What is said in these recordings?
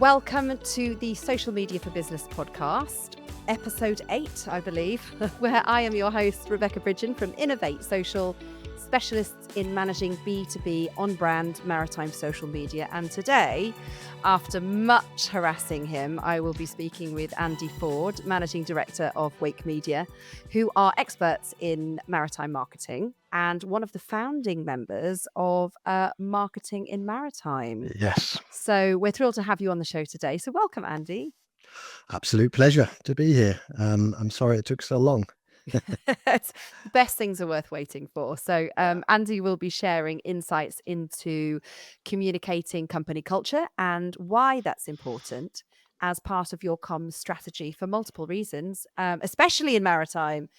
Welcome to the Social Media for Business podcast, episode 8, I believe, where I am your host, Rebecca Bridgen from Innov8 Social, specialists in managing B2B on-brand maritime social media. And today, after much harassing him, I will be speaking with Andy Ford, Managing Director of Wake Media, who are experts in maritime marketing and one of the founding members of Marketing in Maritime. Yes, So we're thrilled to have you on the show today. So welcome, Andy. absolute pleasure to be here. I'm sorry it took so long. The best things are worth waiting for. So Andy will be sharing insights into communicating company culture and why that's important as part of your comms strategy for multiple reasons, especially in maritime.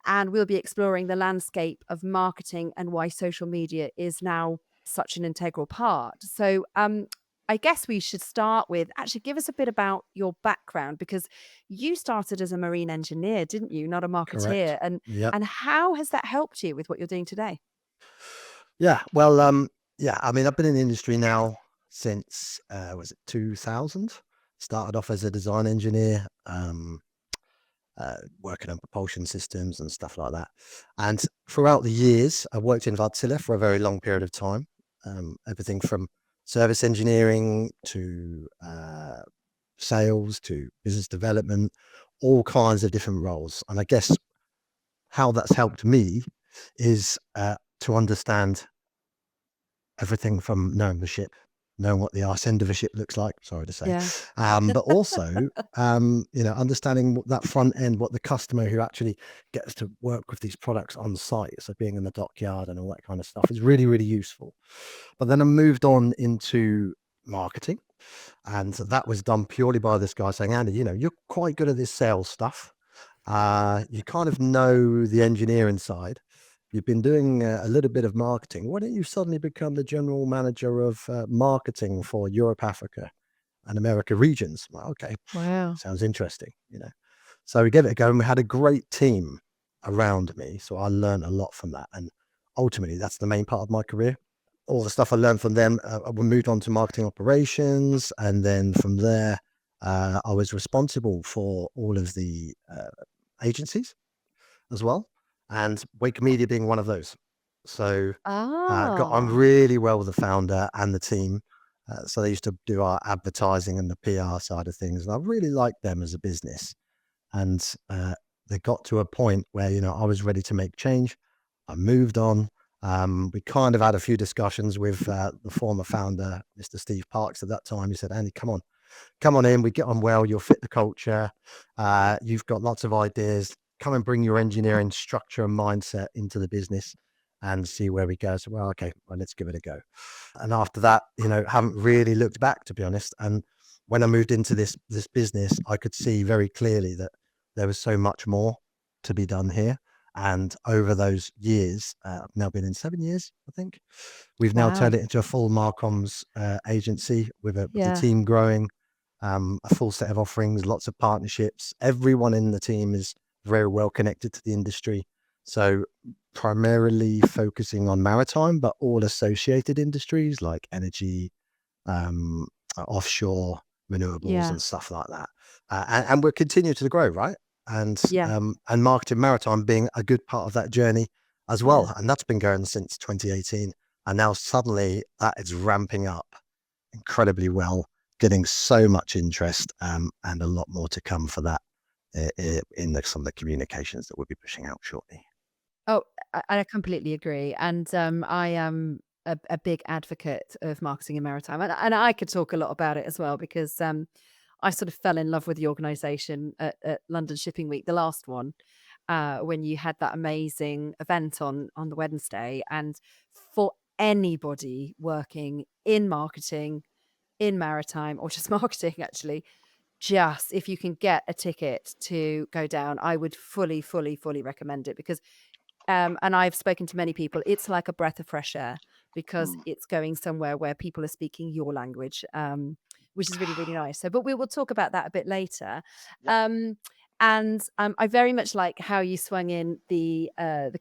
And we'll be exploring the landscape of marketing and why social media is now such an integral part. So I guess we should start with actually give us a bit about your background, because you started as a marine engineer, didn't you? Not a Correct. marketeer. And Yep. how has that helped you with what you're doing today? Yeah. Well, I mean, I've been in the industry now since was it 2000? Started off as a design engineer, working on propulsion systems and stuff like that. And throughout the years, I worked in Wärtsilä for a very long period of time. Everything from service engineering to sales to business development, all kinds of different roles. And I guess how that's helped me is to understand everything from knowing the ship, knowing what the arse end of a ship looks like, sorry to say, Yeah. but also, understanding that front end, what the customer who actually gets to work with these products on site, so being in the dockyard and all that kind of stuff is really, really useful. But then I moved on into marketing, and that was done purely by this guy saying, Andy, you're quite good at this sales stuff. You kind of know the engineering side. You've been doing a little bit of marketing. Why don't you suddenly become the general manager of marketing for Europe, Africa, and America regions? Well, okay, Wow. sounds interesting. So we gave it a go, and we had a great team around me. So I learned a lot from that, and ultimately, that's the main part of my career. All the stuff I learned from them, we moved on to marketing operations, and then from there, I was responsible for all of the agencies as well, and Wake Media being one of those. So got on Ah, really well with the founder and the team. So they used to do our advertising and the PR side of things, and I really liked them as a business. And they got to a point where I was ready to make change. I moved on. We kind of had a few discussions with the former founder, Mr. Steve Parks, at that time. He said, Andy, come on in. We get on well. You'll fit the culture. You've got lots of ideas. Come and bring your engineering structure and mindset into the business and see where we go. So, well, okay, well, let's give it a go. And after that, haven't really looked back, to be honest. And when I moved into this business, I could see very clearly that there was so much more to be done here. And over those years, I've now been in 7 years, I think. We've now wow. turned it into a full Marcoms agency with the Yeah. team growing, a full set of offerings, lots of partnerships. Everyone in the team is very well connected to the industry. So primarily focusing on maritime, but all associated industries like energy, offshore, renewables, Yeah. and stuff like that. And we're continuing to grow, right? And Yeah. marketing maritime being a good part of that journey as Yeah. well. And that's been going since 2018. And now suddenly that is ramping up incredibly well, getting so much interest, and a lot more to come for that in some of the communications that we'll be pushing out shortly. Oh, I completely agree. And I am a big advocate of marketing in maritime. And I could talk a lot about it as well, because I sort of fell in love with the organization at London Shipping Week, the last one, when you had that amazing event on the Wednesday. And for anybody working in marketing, in maritime, or just marketing, actually, just if you can get a ticket to go down, I would fully, fully, fully recommend it, because and I've spoken to many people, it's like a breath of fresh air, because Mm. it's going somewhere where people are speaking your language, which is really, really nice. So, but we will talk about that a bit later. Yep. Um, And I very much like how you swung in the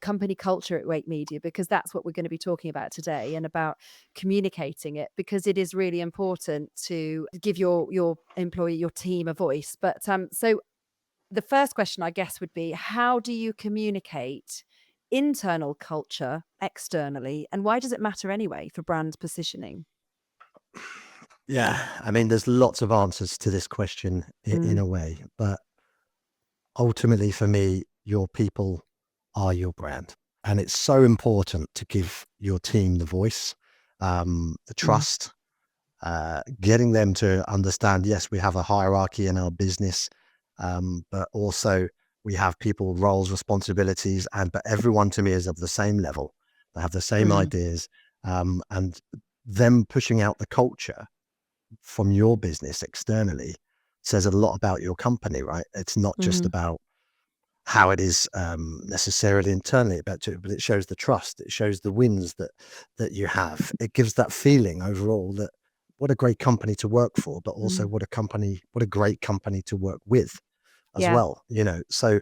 company culture at Wake Media, because that's what we're going to be talking about today, and about communicating it, because it is really important to give your employee, your team, a voice. But so the first question, I guess, would be, how do you communicate internal culture externally, and why does it matter anyway for brand positioning? Yeah, I mean, there's lots of answers to this question in Mm, a way, but ultimately for me, your people are your brand. And it's so important to give your team the voice, the mm, trust, getting them to understand, yes, we have a hierarchy in our business, but also we have people, roles, responsibilities, but everyone to me is of the same level. They have the same mm, ideas, and them pushing out the culture from your business externally says a lot about your company, right? It's not just mhm, about how it is necessarily internally about it, but it shows the trust. It shows the wins that you have. It gives that feeling overall that what a great company to work for, but also mm. what a great company to work with as Yeah. well. So,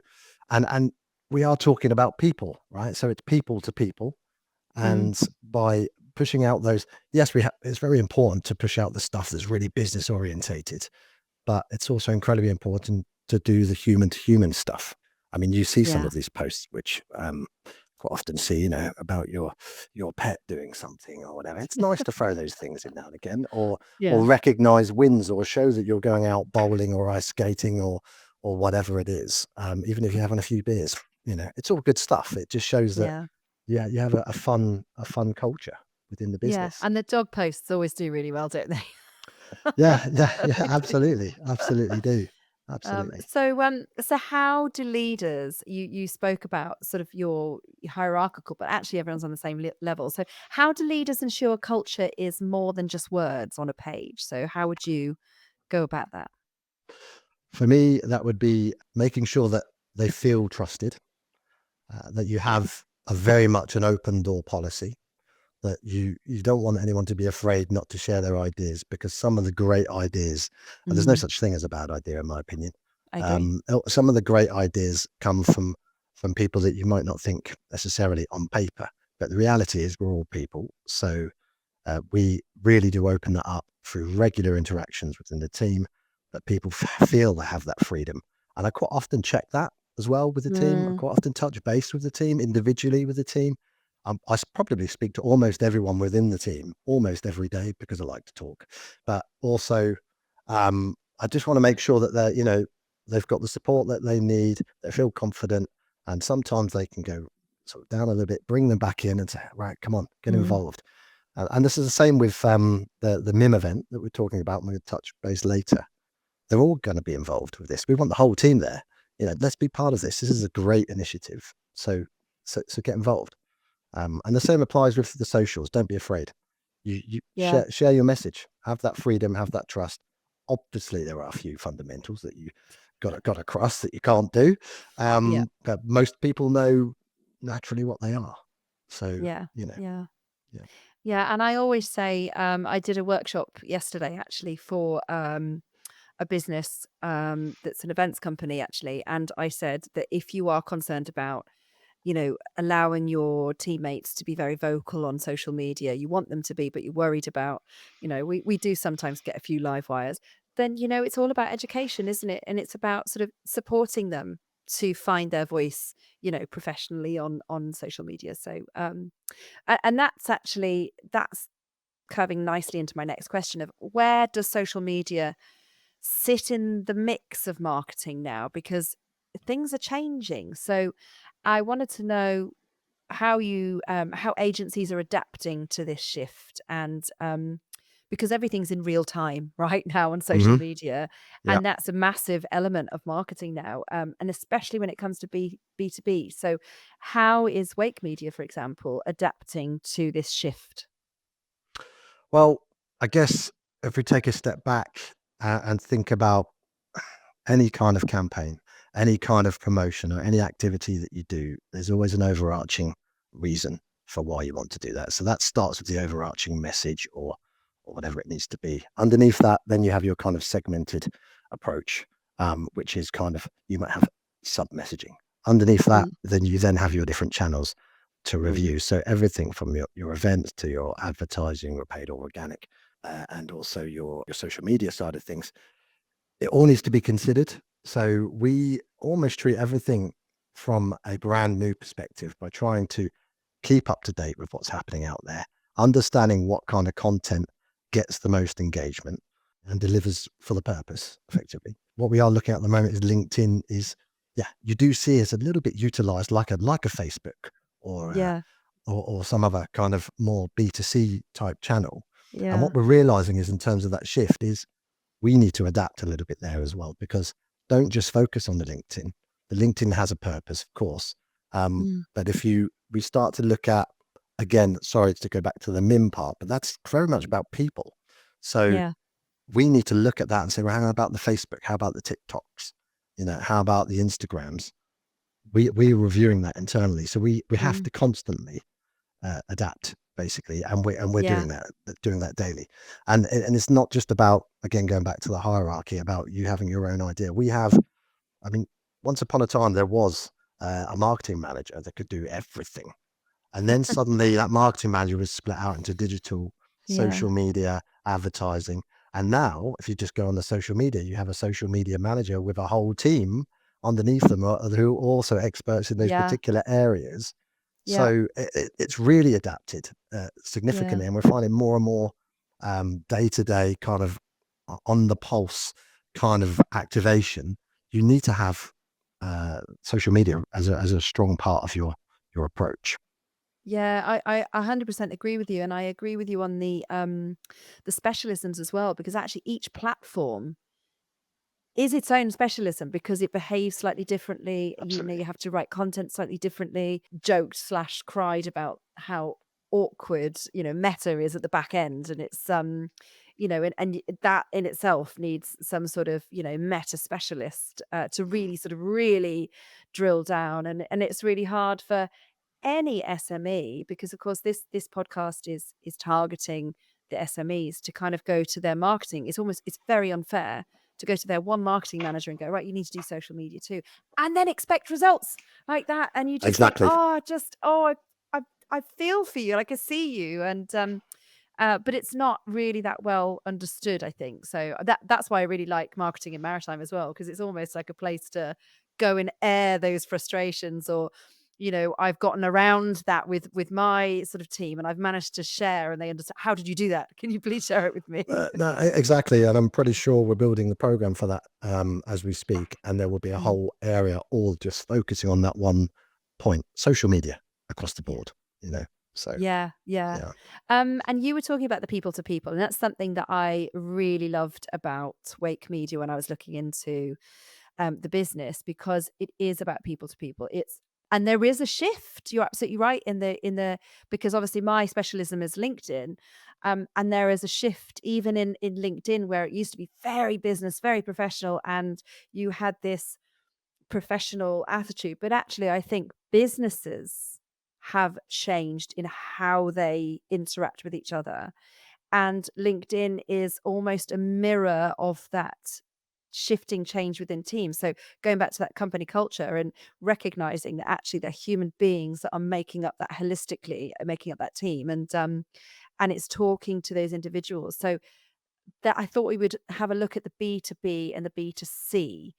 and we are talking about people, right? So it's people to people, Mm, and by pushing out those, yes, it's very important to push out the stuff that's really business orientated, but it's also incredibly important to do the human to human stuff. I mean, you see some yeah. of these posts, which quite often see, about your pet doing something or whatever. It's nice to throw those things in now and again, or Yeah. recognize wins, or show that you're going out bowling or ice skating or whatever it is. Even if you're having a few beers, it's all good stuff. It just shows that, Yeah. yeah, you have a fun culture within the Yeah, business. and the dog posts always do really well, don't they? Yeah, yeah, yeah, They do. absolutely, absolutely do, absolutely. So how do leaders, you spoke about sort of your hierarchical, but actually everyone's on the same level. So how do leaders ensure culture is more than just words on a page? So how would you go about that? For me, that would be making sure that they feel trusted, that you have a very much an open door policy, that you don't want anyone to be afraid not to share their ideas, because some of the great ideas, and there's no Mm, such thing as a bad idea in my opinion. I agree. Some of the great ideas come from people that you might not think necessarily on paper, but the reality is we're all people. So we really do open that up through regular interactions within the team, that people feel they have that freedom. And I quite often check that as well with the team. I Mm, quite often touch base with the team individually with the team. Probably speak to almost everyone within the team almost every day because I like to talk. But also, I just want to make sure that they've got the support that they need. They feel confident, and sometimes they can go sort of down a little bit. Bring them back in and say, right, come on, get mm, involved. And this is the same with the MIM event that we're talking about, and we'll touch base later. They're all going to be involved with this. We want the whole team there. Let's be part of this. This is a great initiative. So get involved. And the same applies with the socials. Don't be afraid. You yeah. share your message. Have that freedom. Have that trust. Obviously, there are a few fundamentals that you got across that you can't do, Yeah. but most people know naturally what they are. So Yeah. you know, Yeah. yeah. Yeah, and I always say, I did a workshop yesterday actually for a business that's an events company actually, and I said that if you are concerned about, allowing your teammates to be very vocal on social media, you want them to be, but you're worried about, we do sometimes get a few live wires, then it's all about education, isn't it? And it's about sort of supporting them to find their voice, professionally on social media. So and that's curving nicely into my next question of, where does social media sit in the mix of marketing now? Because things are changing. So I wanted to know how agencies are adapting to this shift, and because everything's in real time right now on social Hmm. media, Yeah. and that's a massive element of marketing now, and especially when it comes to B2B. So how is Wake Media, for example, adapting to this shift? Well, I guess if we take a step back and think about any kind of campaign, any kind of promotion, or any activity that you do, there's always an overarching reason for why you want to do that. So that starts with the overarching message, or whatever it needs to be. Underneath that, then you have your kind of segmented approach, which is kind of, you might have sub messaging. Underneath that, Mm, then you then have your different channels to mm, review. So everything from your events to your advertising or paid or organic, and also your social media side of things, it all needs to be considered. So we almost treat everything from a brand new perspective by trying to keep up to date with what's happening out there, understanding what kind of content gets the most engagement and delivers for the purpose effectively. What we are looking at the moment is LinkedIn is, yeah, you do see it's a little bit utilized like a Facebook or yeah, or some other kind of more B2C type channel. And yeah, what we're realizing is in terms of that shift is we need to adapt a little bit there as well, because don't just focus on the LinkedIn. The LinkedIn has a purpose, of course. mm, But if we start to look at, again, sorry to go back to the MIM part, but that's very much about people. So yeah, we need to look at that and say, well, how about the Facebook? How about the TikToks? How about the Instagrams? We're reviewing that internally. So we have mm, to constantly adapt basically, and we're yeah, doing that daily, and it's not just about, again, going back to the hierarchy, about you having your own idea. We have, I mean, once upon a time there was a marketing manager that could do everything, and then suddenly that marketing manager was split out into digital, yeah, social media, advertising, and now if you just go on the social media, you have a social media manager with a whole team underneath them who are also experts in those yeah, particular areas. yeah, So it's really adapted yeah. significantly, and we're finding more and more day to day kind of on the pulse kind of activation. You need to have social media as a strong part of your approach. Yeah, I 100% agree with you, and I agree with you on the specialisms as well, because actually each platform is its own specialism because it behaves slightly differently. You Absolutely. have to write content slightly differently. Joked slash cried about how awkward, Meta is at the back end, and it's that in itself needs some sort of meta specialist to really sort of really drill down, and it's really hard for any SME, because of course this podcast is targeting the SMEs to kind of go to their marketing. It's very unfair to go to their one marketing manager and go, right, you need to do social media too, and then expect results like that. And you just think, Exactly. I feel for you, like I see you, and but it's not really that well understood, I think. So that's why I really like marketing in maritime as well, because it's almost like a place to go and air those frustrations, or I've gotten around that with my sort of team, and I've managed to share, and they understand. How did you do that? Can you please share it with me? No, exactly, and I'm pretty sure we're building the program for that as we speak, and there will be a Mm, whole area all just focusing on that one point: social media across the yeah. board. You know, so Yeah, yeah. yeah, And you were talking about the people to people, and that's something that I really loved about Wake Media when I was looking into the business, because it is about people to people. And there is a shift. You're absolutely right in the because obviously my specialism is LinkedIn, and there is a shift even in LinkedIn, where it used to be very business, very professional, and you had this professional attitude. But actually, I think businesses have changed in how they interact with each other. And LinkedIn is almost a mirror of that shifting change within teams. So going back to that company culture and recognizing that actually they're human beings that are making up that holistically, making up that team. And it's talking to those individuals. So that I thought we would have a look at the B2B and the B2C.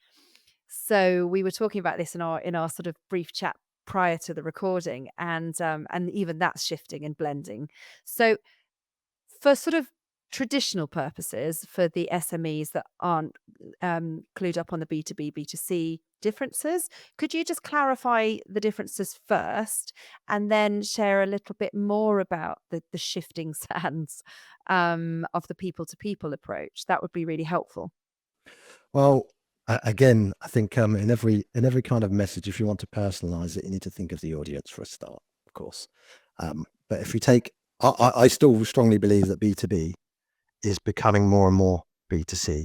So we were talking about this in our sort of brief chat prior to the recording, and even that's shifting and blending. So for sort of traditional purposes, for the SMEs that aren't clued up on the B2B, B2C differences, could you just clarify the differences first, and then share a little bit more about the shifting sands of the people to people approach? That would be really helpful. well, again, I think in every kind of message, if you want to personalize it, you need to think of the audience for a start, of course. But if you take, I still strongly believe that B2B is becoming more and more B2C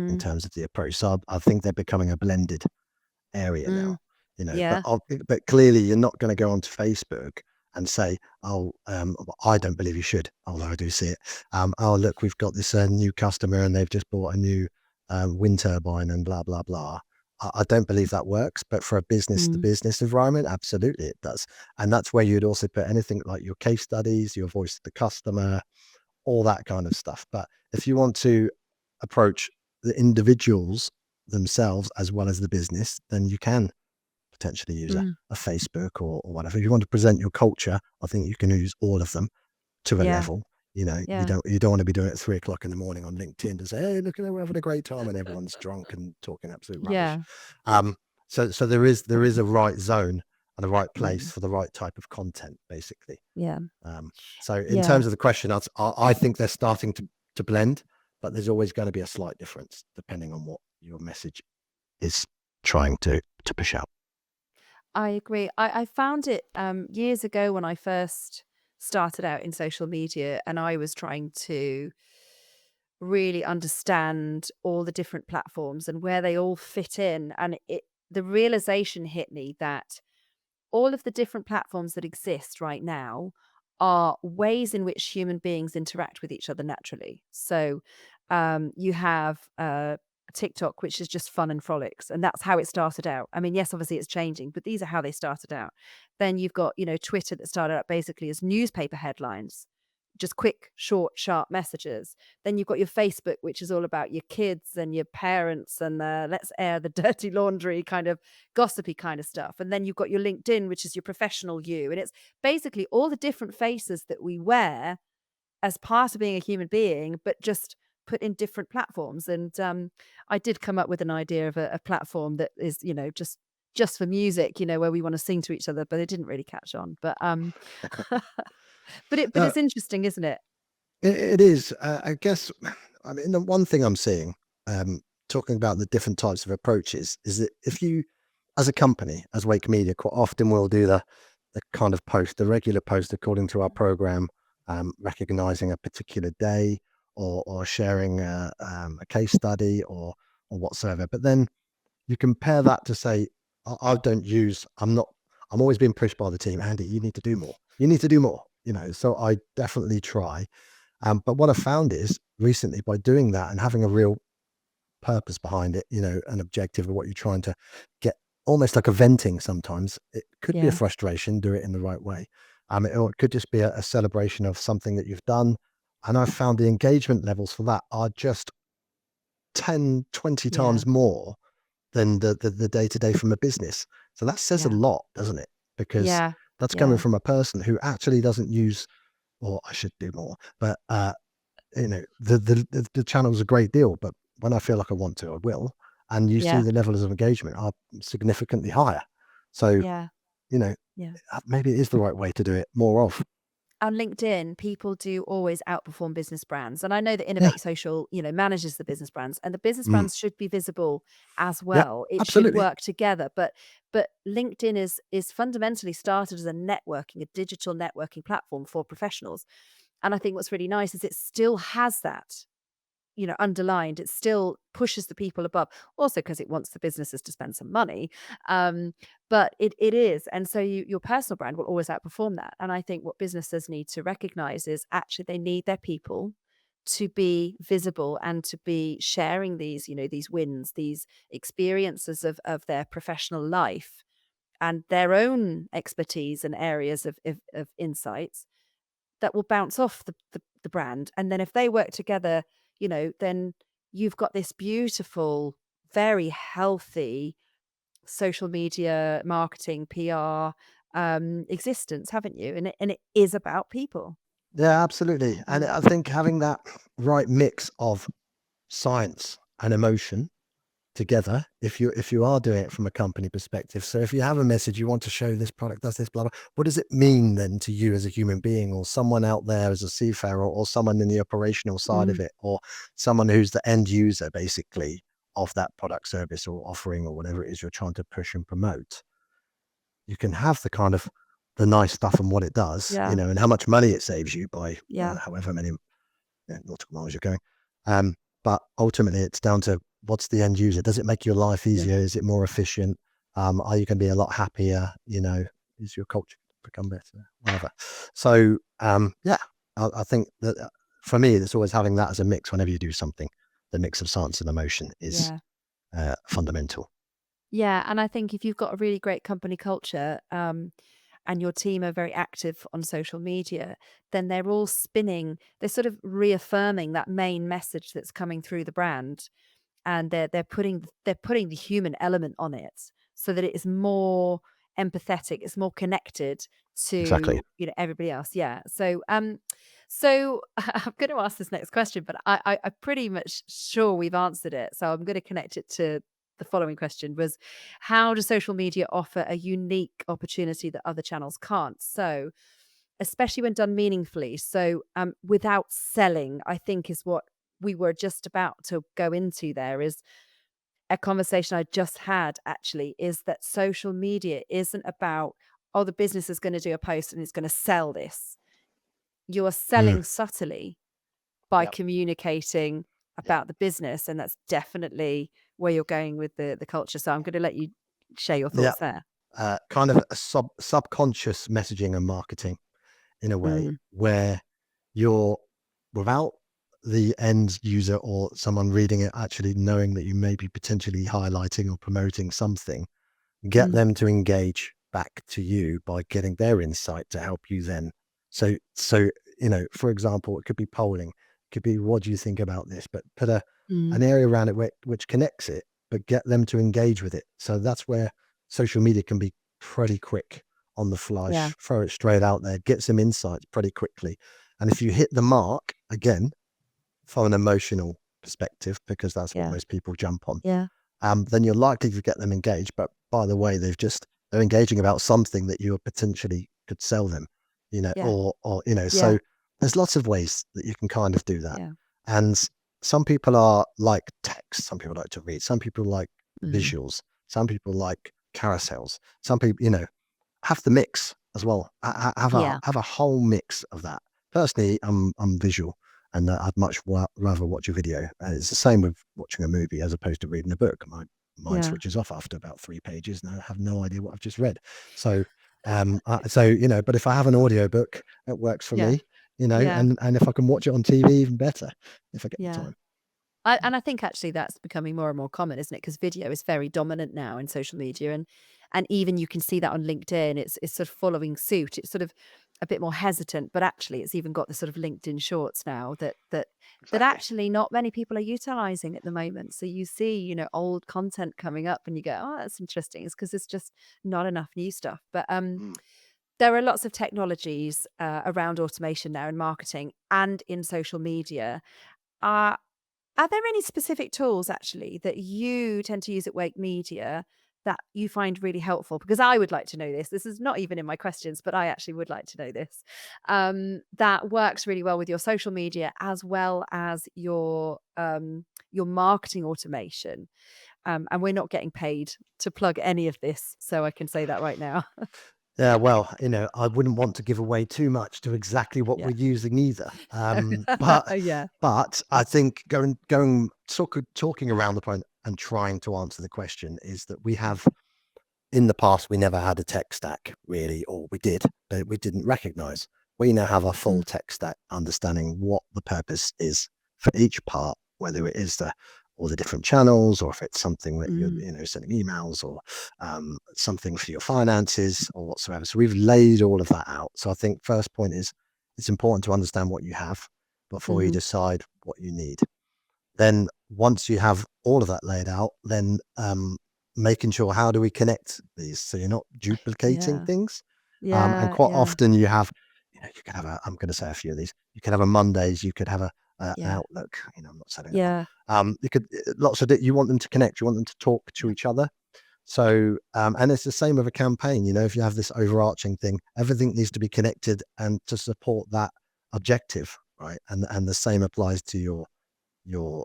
in Mm, terms of the approach. So I think they're becoming a blended area now, mm, but yeah, but clearly you're not going to go onto Facebook and say, oh, I don't believe you should, although I do see it. Oh, look, we've got this new customer and they've just bought a new wind turbine and blah, blah, blah. I don't believe that works, but for a business to Mm, business environment, absolutely it does. And that's where you'd also put anything like your case studies, your voice of the customer, all that kind of stuff. But if you want to approach the individuals themselves as well as the business, then you can potentially use mm, a Facebook or whatever. If you want to present your culture, I think you can use all of them to a yeah, level. You know, yeah, you don't want to be doing it at 3 o'clock in the morning on LinkedIn to say, "Hey, look at them, we're having a great time," and everyone's drunk and talking absolute rubbish. yeah, Um, so there is a right zone and a right place mm, for the right type of content, basically. yeah, So in yeah. terms of the question, I think they're starting to blend, but there's always going to be a slight difference depending on what your message is trying to push out. I agree. I found it years ago when I first started out in social media and I was trying to really understand all the different platforms and where they all fit in. And the realization hit me that all of the different platforms that exist right now are ways in which human beings interact with each other naturally. So you have TikTok, which is just fun and frolics, and that's how it started out. I mean, yes, obviously it's changing, but these are how they started out. Then you've got, Twitter that started out basically as newspaper headlines, just quick, short, sharp messages. Then you've got your Facebook, which is all about your kids and your parents and let's air the dirty laundry kind of gossipy kind of stuff. And then you've got your LinkedIn, which is your professional you. And it's basically all the different faces that we wear as part of being a human being, but just put in different platforms. And I did come up with an idea of a platform that is, just for music, where we want to sing to each other, but it didn't really catch on. But but Uh, it's interesting, isn't it? it is, I guess. I mean, the one thing I'm seeing, talking about the different types of approaches, is that if you, as a company, as Wake Media, quite often we'll do the kind of post, the regular post according to our program, recognizing a particular day or sharing a case study or whatsoever. But then you compare that to say, I don't use, I'm always being pushed by the team, Andy, you need to do more. You need to do more, so I definitely try. But what I found is recently by doing that and having a real purpose behind it, an objective of what you're trying to get, almost like a venting sometimes. It could be a Yeah, frustration, do it in the right way. Or it could just be a celebration of something that you've done. And I've found the engagement levels for that are just 10, 20 yeah, times more than the day-to-day from a business. So that says a yeah, lot, doesn't it? Because yeah, that's coming yeah, from a person who actually doesn't use, or I should do more, but the channel's a great deal, but when I feel like I want to, I will. And you see yeah, the levels of engagement are significantly higher. So, yeah, you know, yeah. maybe it is the right way to do it more of. On LinkedIn, people do always outperform business brands. And I know that Yeah. Innovate Social, manages the business brands, and the business Mm. brands should be visible as Yeah, well. It should absolutely. work together. But LinkedIn is fundamentally started as a digital networking platform for professionals. And I think what's really nice is it still has that underlined. It still pushes the people above, also because it wants the businesses to spend some money. Um, but it is. And so your personal brand will always outperform that. And I think what businesses need to recognize is actually they need their people to be visible and to be sharing these wins, these experiences of their professional life and their own expertise and areas of insights that will bounce off the brand. And then if they work together, then you've got this beautiful, very healthy social media marketing, PR existence, haven't you? And it is about people. Yeah, absolutely. And Mm. I think having that right mix of science and emotion together, if you are doing it from a company perspective. So if you have a message you want to show, this product does this, blah blah, what does it mean then to you as a human being, or someone out there as a seafarer, or someone in the operational side of Mm. it, or someone who's the end user basically of that product, service, or offering, or whatever it is you're trying to push and promote? You can have the kind of the nice stuff and what it does, Yeah. and how much money it saves you by Yeah. however many nautical miles you're going. But ultimately, it's down to what's the end user. Does it make your life Yeah. easier? Is it more efficient? Are you going to be a lot happier? Is your culture become better? Whatever. So, yeah, I think that for me, it's always having that as a mix whenever you do something. The mix of science and emotion is Yeah. fundamental. Yeah, and I think if you've got a really great company culture, and your team are very active on social media, then they're all spinning, they're sort of reaffirming that main message that's coming through the brand, and they're putting the human element on it so that it is more empathetic, it's more connected Exactly. to, everybody else. Yeah. So I'm going to ask this next question, but I'm pretty much sure we've answered it. So I'm going to connect it to the following question: was how does social media offer a unique opportunity that other channels can't? So especially when done meaningfully. So without selling, I think is what we were just about to go into there, is a conversation I just had actually, is that social media isn't about, oh, the business is going to do a post and it's going to sell this. You are Mm. selling subtly by Yep. communicating Yep. about the business. And that's definitely where you're going with the culture. So I'm going to let you share your Yep. thoughts there. Kind of a subconscious messaging and marketing in a way Mm, where you're without the end user or someone reading it actually knowing that you may be potentially highlighting or promoting something, get mm, them to engage back to you by getting their insight to help you then. So, for example, it could be polling, it could be what do you think about this, but put an mm. area around it which connects it, but get them to engage with it. So that's where social media can be pretty quick on the fly, Yeah, throw it straight out there, get some insights pretty quickly. And if you hit the mark again from an emotional perspective, because that's what yeah, most people jump on, yeah, then you're likely to get them engaged. But by the way, they're engaging about something that you potentially could sell them, yeah, or yeah, so there's lots of ways that you can kind of do that. yeah. And some people are like text, some people like to read, some people like Mm. visuals, some people like carousels, some people, have the mix as well. Yeah, Have a whole mix of that. Personally, I'm visual, and I'd much rather watch a video. It's the same with watching a movie as opposed to reading a book. My mind yeah, switches off after about 3 pages, and I have no idea what I've just read. So, but if I have an audio book, it works for yeah, me. yeah, And if I can watch it on TV, even better. If I get the yeah. time. And I think actually that's becoming more and more common, isn't it? Because video is very dominant now in social media, and even you can see that on LinkedIn. It's sort of following suit. It's sort of a bit more hesitant, but actually, it's even got the sort of LinkedIn Shorts now that Exactly. actually not many people are utilizing at the moment. So you see, old content coming up, and you go, "Oh, that's interesting." It's because there's just not enough new stuff. But Mm. there are lots of technologies around automation now in marketing and in social media. Uh, are there any specific tools actually that you tend to use at Wake Media that you find really helpful? Because I would like to know this. This is not even in my questions, but I actually would like to know this. That works really well with your social media as well as your marketing automation. And we're not getting paid to plug any of this, so I can say that right now. Yeah, well, I wouldn't want to give away too much to exactly what Yeah. we're using either. But Yeah. but I think talking around the point and trying to answer the question is that we have in the past we never had a tech stack really, or we did, but we didn't recognize. We now have a full Mm, tech stack, understanding what the purpose is for each part, whether it is the all the different channels, or if it's something that you're mm, sending emails, or something for your finances or whatsoever. So we've laid all of that out. So I think first point is it's important to understand what you have before you mhm. decide what you need. Then once you have all of that laid out, then making sure how do we connect these so you're not duplicating Yeah. things. And Yeah, quite yeah, often you have, you can have I'm going to say a few of these. You could have a Mondays, you could have an yeah, Outlook. I'm not setting that up. yeah, You could you want them to connect, you want them to talk to yeah. each other. So, and it's the same with a campaign. If you have this overarching thing, everything needs to be connected and to support that objective, right? And the same applies to your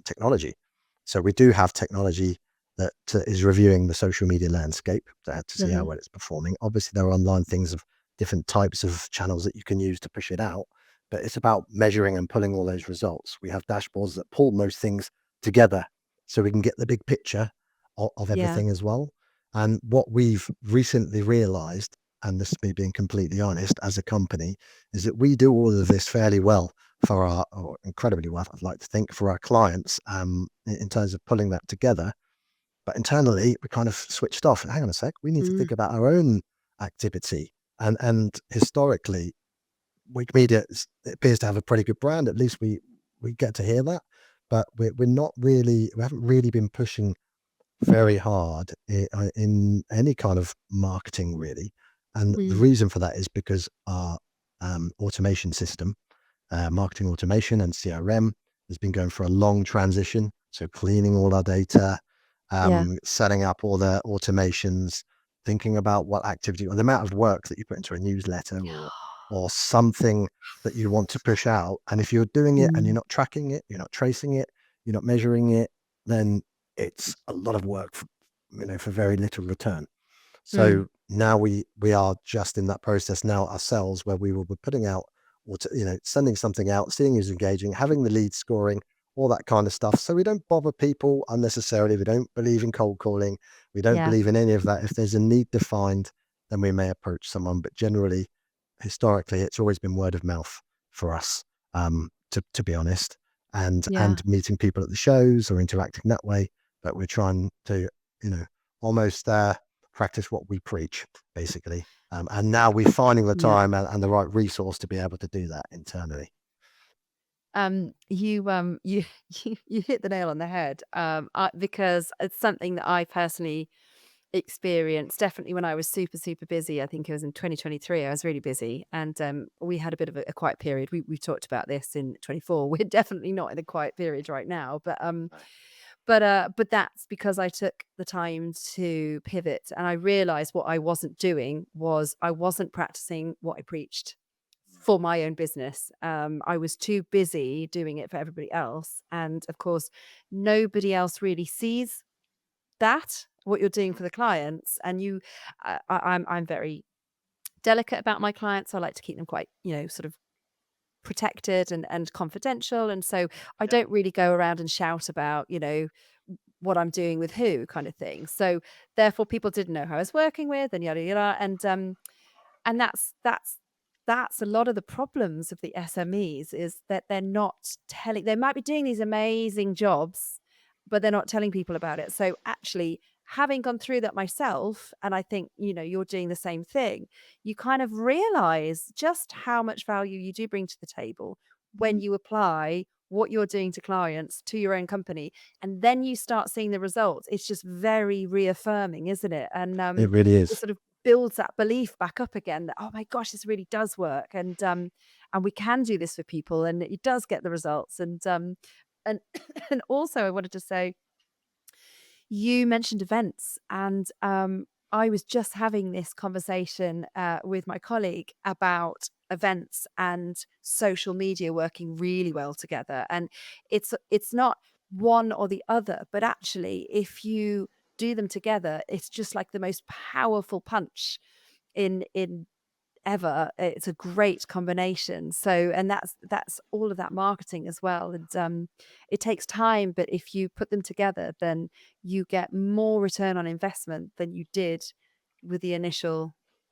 technology. So we do have technology that is reviewing the social media landscape to see how Mhm, well it's performing. Obviously, there are online things of different types of channels that you can use to push it out, but it's about measuring and pulling all those results. We have dashboards that pull those things together so we can get the big picture of yeah, everything as well. And what we've recently realized, and this is me being completely honest as a company, is that we do all of this fairly well for or incredibly well, I'd like to think, for our clients in terms of pulling that together. But internally, we kind of switched off. Hang on a sec, we need to Mm. think about our own activity. And historically, Wikimedia it appears to have a pretty good brand. At least we get to hear that, but we're not really we haven't really been pushing very hard in any kind of marketing really. And the Mm. reason for that is because our automation system, marketing automation and CRM, has been going for a long transition. So cleaning all our data, Yeah. setting up all the automations, thinking about what activity or the amount of work that you put into a newsletter or something that you want to push out. And if you're doing it and you're Mm. not tracking it, you're not tracing it, you're not measuring it, then it's a lot of work for, for very little return. Mm. So now we are just in that process now ourselves where we will be putting out or sending something out, seeing who's engaging, having the lead scoring, all that kind of stuff. So we don't bother people unnecessarily. We don't believe in cold calling. We don't Yeah. believe in any of that. If there's a need defined, then we may approach someone. But generally, historically, it's always been word of mouth for us, to be honest, Yeah. and meeting people at the shows or interacting that way. But we're trying to, almost practice what we preach, basically. And now we're finding the Yeah. time and the right resource to be able to do that internally. You you hit the nail on the head. Because it's something that I personally experienced definitely when I was super, super busy. I think it was in 2023. I was really busy, and we had a bit of a quiet period. We talked about this in 24. We're definitely not in a quiet period right now, but that's because I took the time to pivot, and I realized what I wasn't doing was I wasn't practicing what I preached for my own business. I was too busy doing it for everybody else, and of course, nobody else really sees that what you're doing for the clients. And I'm very delicate about my clients. I like to keep them quite, sort of protected and confidential. And so I Yeah. don't really go around and shout about, what I'm doing with who kind of thing. So therefore people didn't know who I was working with and yada yada. And that's a lot of the problems of the SMEs is that they're not telling, they might be doing these amazing jobs, but they're not telling people about it. So actually, having gone through that myself, and I think, you're doing the same thing, you kind of realize just how much value you do bring to the table when you apply what you're doing to clients to your own company, and then you start seeing the results. It's just very reaffirming, isn't it? And It really it is. sort of builds that belief back up again that, oh my gosh, this really does work, and we can do this for people, and it does get the results. And and also I wanted to say, you mentioned events, and I was just having this conversation with my colleague about events and social media working really well together. And it's not one or the other, but actually, if you do them together, it's just like the most powerful punch in ever. It's a great combination. So, and that's all of that marketing as well. And it takes time, but if you put them together, then you get more return on investment than you did with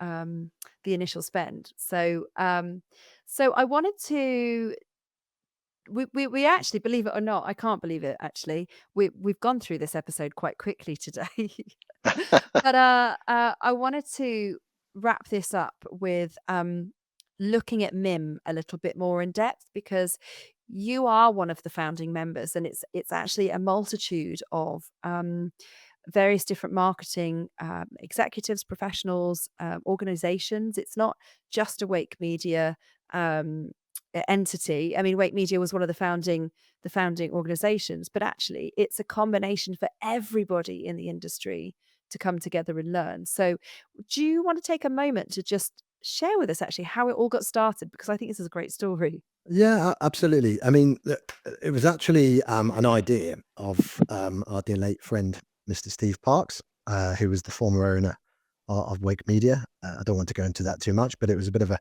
um the initial spend. So I wanted to, we actually, believe it or not, I can't believe it actually. We've gone through this episode quite quickly today. But I wanted to wrap this up with looking at MIM a little bit more in depth, because you are one of the founding members, and it's actually a multitude of various different marketing executives, professionals, organizations. It's not just a Wake Media entity. I mean, Wake Media was one of the founding organizations, but actually it's a combination for everybody in the industry to come together and learn. So do you want to take a moment to just share with us actually how it all got started? Because I think this is a great story. Yeah, absolutely. I mean, it was actually an idea of our dear late friend, Mr. Steve Parks, who was the former owner of Wake Media. I don't want to go into that too much, but it was a bit of a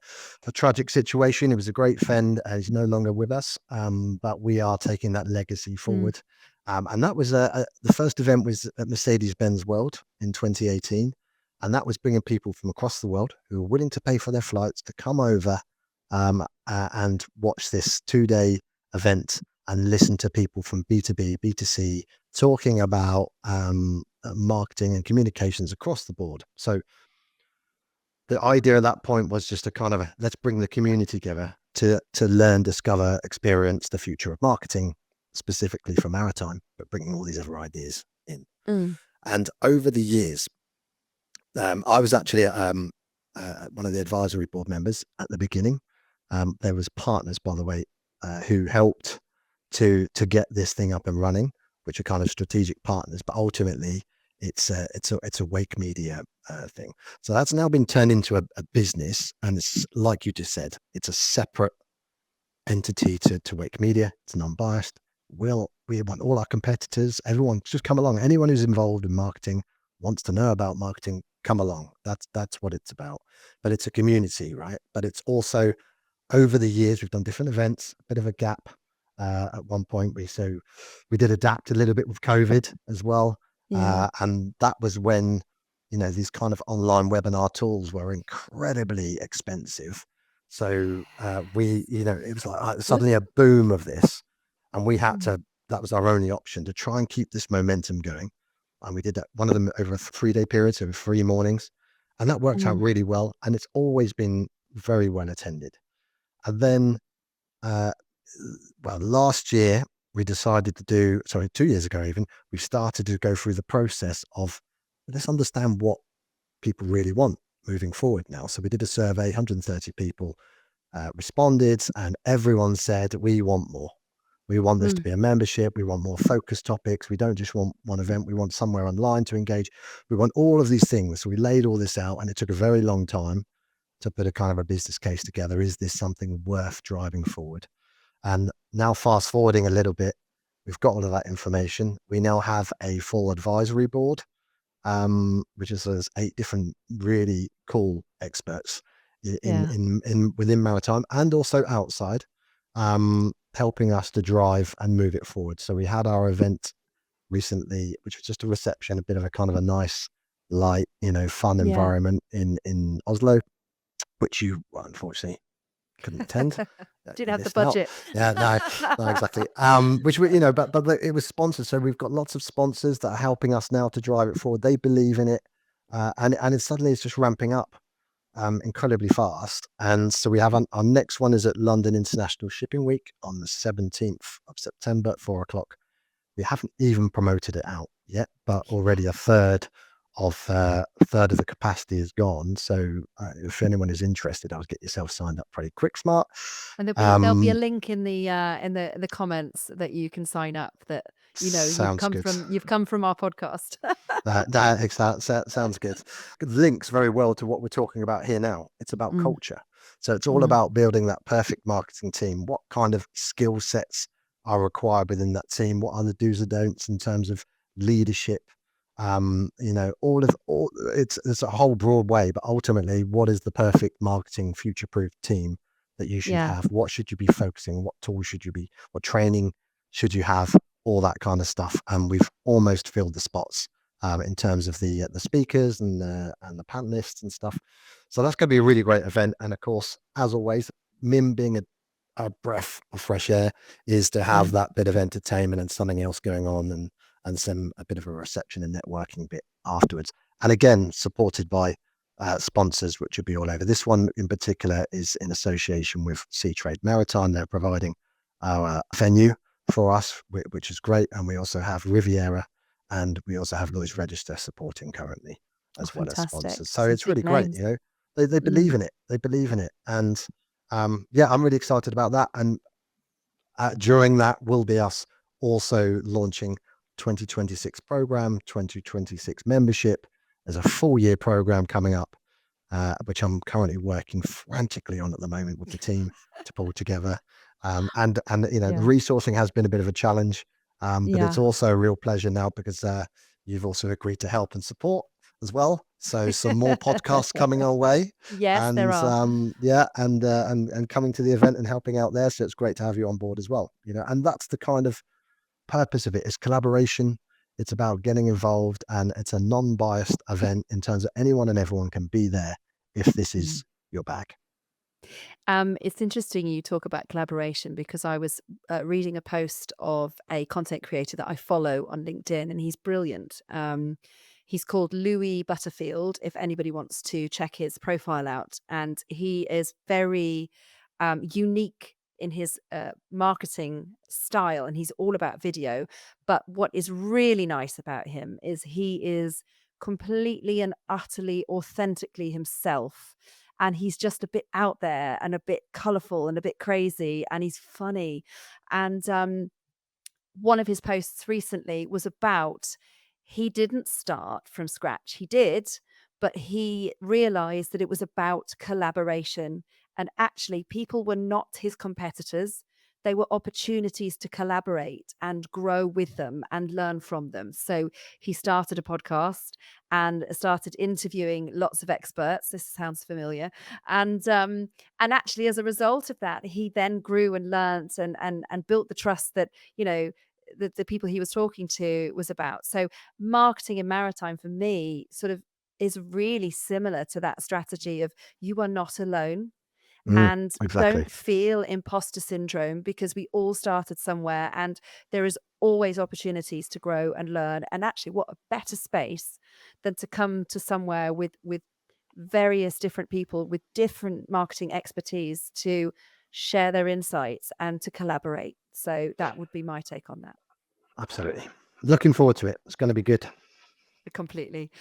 tragic situation. He was a great friend. He's no longer with us, but we are taking that legacy Mm. forward. And that was the first event was at Mercedes-Benz World in 2018. And that was bringing people from across the world who were willing to pay for their flights to come over and watch this 2-day event and listen to people from B2B, B2C talking about marketing and communications across the board. So the idea at that point was just to kind of let's bring the community together to learn, discover, experience the future of marketing, specifically for maritime, but bringing all these other ideas in. Mm. And over the years, I was actually one of the advisory board members at the beginning. There was partners, by the way, who helped to get this thing up and running, which are kind of strategic partners. But ultimately, it's a Wake Media thing. So that's now been turned into a business, and it's like you just said, it's a separate entity to Wake Media. It's non-biased. We want all our competitors, everyone, just come along. Anyone who's involved in marketing, wants to know about marketing, come along. That's what it's about. But it's a community, right? But it's also, over the years, we've done different events. A bit of a gap at one point. We did adapt a little bit with COVID as well, Yeah. and that was when these kind of online webinar tools were incredibly expensive. So it was like suddenly a boom of this, and we had Mm. to. That was our only option to try and keep this momentum going. And we did that, one of them over a 3-day period, so 3 mornings, and that worked out Mm. really well. And it's always been very well attended. And then, uh, last year we decided to do, sorry, 2 years ago even, we started to go through the process of let's understand what people really want moving forward now. So we did a survey, 130 people responded, and everyone said, we want more. We want this to Mm. be a membership. We want more focused topics. We don't just want one event. We want somewhere online to engage. We want all of these things. So we laid all this out, and it took a very long time to put a kind of a business case together. Is this something worth driving forward? And now fast forwarding a little bit, we've got all of that information. We now have a full advisory board, which is there's 8 different really cool experts Yeah. in within maritime and also outside, helping us to drive and move it forward. So we had our event recently, which was just a reception, a bit of a kind of a nice, light, fun Yeah. environment in Oslo, which you unfortunately couldn't attend. Didn't You have the missed out. budget. Yeah, no, no, exactly. Which we, but it was sponsored, so we've got lots of sponsors that are helping us now to drive it forward. They believe in it, and it's just ramping up incredibly fast. And so we have our next one is at London International Shipping Week on the 17th of September at 4 o'clock. We haven't even promoted it out yet, but already a third of the capacity is gone. So if anyone is interested, I'll get yourself signed up pretty quick, smart. And there'll be a Um, link in the comments that you can sign up that, you've Sounds come good. from our podcast. That sounds good. It links very well to what we're talking about here now. It's about Mm. culture. So it's all Mm. about building that perfect marketing team. What kind of skill sets are required within that team? What are the do's and don'ts in terms of leadership? All it's a whole broad way, but ultimately, what is the perfect marketing future-proof team that you should Yeah. have? What should you be focusing? What tools should you be? What training should you have? All that kind of stuff. And we've almost filled the spots in terms of the speakers and the panelists and stuff. So that's going to be a really great event. And of course, as always, Mim being a breath of fresh air is to Yeah. have that bit of entertainment and something else going on and some a bit of a reception and networking bit afterwards. And again, supported by sponsors, which will be all over. This one in particular is in association with Sea Trade Maritime. They're providing our venue for us, which is great. And we also have Riviera, and we also have Lloyd's Register supporting currently, Oh, as well as fantastic. sponsors. So Some it's big really great. names. They Mm. believe in it. They believe in it. And yeah, I'm really excited about that. And during that will be us also launching 2026 program, 2026 membership. There's a full year program coming up, which I'm currently working frantically on at the moment with the team to pull together. And the Yeah. resourcing has been a bit of a challenge, but it's Yeah. also a real pleasure now because you've also agreed to help and support as well. So some more podcasts coming our way, Yes, there and are. yeah, and coming to the event and helping out there. So it's great to have you on board as well. And that's the kind of purpose of it is collaboration. It's about getting involved, and it's a non-biased event in terms of anyone and everyone can be there if this Mm. is your bag. It's interesting you talk about collaboration because I was reading a post of a content creator that I follow on LinkedIn, and he's brilliant. He's called Louis Butterfield, if anybody wants to check his profile out. And he is very unique in his marketing style, and he's all about video. But what is really nice about him is he is completely and utterly authentically himself, and he's just a bit out there and a bit colorful and a bit crazy, and he's funny. And one of his posts recently was about, he didn't start from scratch. He did, but he realized that it was about collaboration. And actually, people were not his competitors. They were opportunities to collaborate and grow with them and learn from them. So he started a podcast and started interviewing lots of experts. This sounds familiar. And actually, as a result of that, he then grew and learnt and built the trust that, you know, the people he was talking to was about. So marketing in maritime for me sort of is really similar to that strategy of, you are not alone, Mm, and exactly. don't feel imposter syndrome, because we all started somewhere and there is always opportunities to grow and learn. And actually, what a better space than to come to somewhere with various different people with different marketing expertise to share their insights and to collaborate. So that would be my take on that. Absolutely. Looking forward to it. It's going to be good. Completely.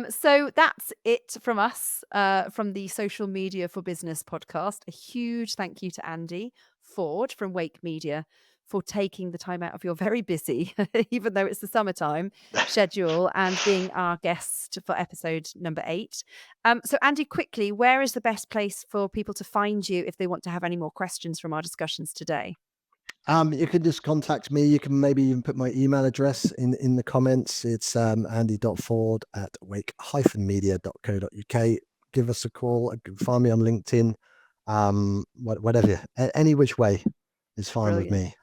So that's it from us, from the Social Media for Business podcast. A huge thank you to Andy Ford from Wake Media for taking the time out of your very busy, even though it's the summertime, schedule, and being our guest for episode number 8. So Andy, quickly, where is the best place for people to find you if they want to have any more questions from our discussions today? You can just contact me. You can maybe even put my email address in the comments. It's andy.ford@wake-media.co.uk. Give us a call. Find me on LinkedIn. Whatever, any which way is fine with Brilliant. me.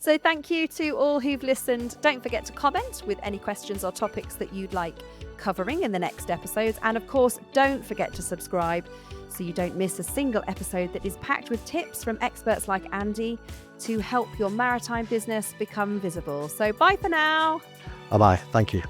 So thank you to all who've listened. Don't forget to comment with any questions or topics that you'd like covering in the next episodes. And of course, don't forget to subscribe so you don't miss a single episode that is packed with tips from experts like Andy to help your maritime business become visible. So bye for now. Bye bye. Thank you.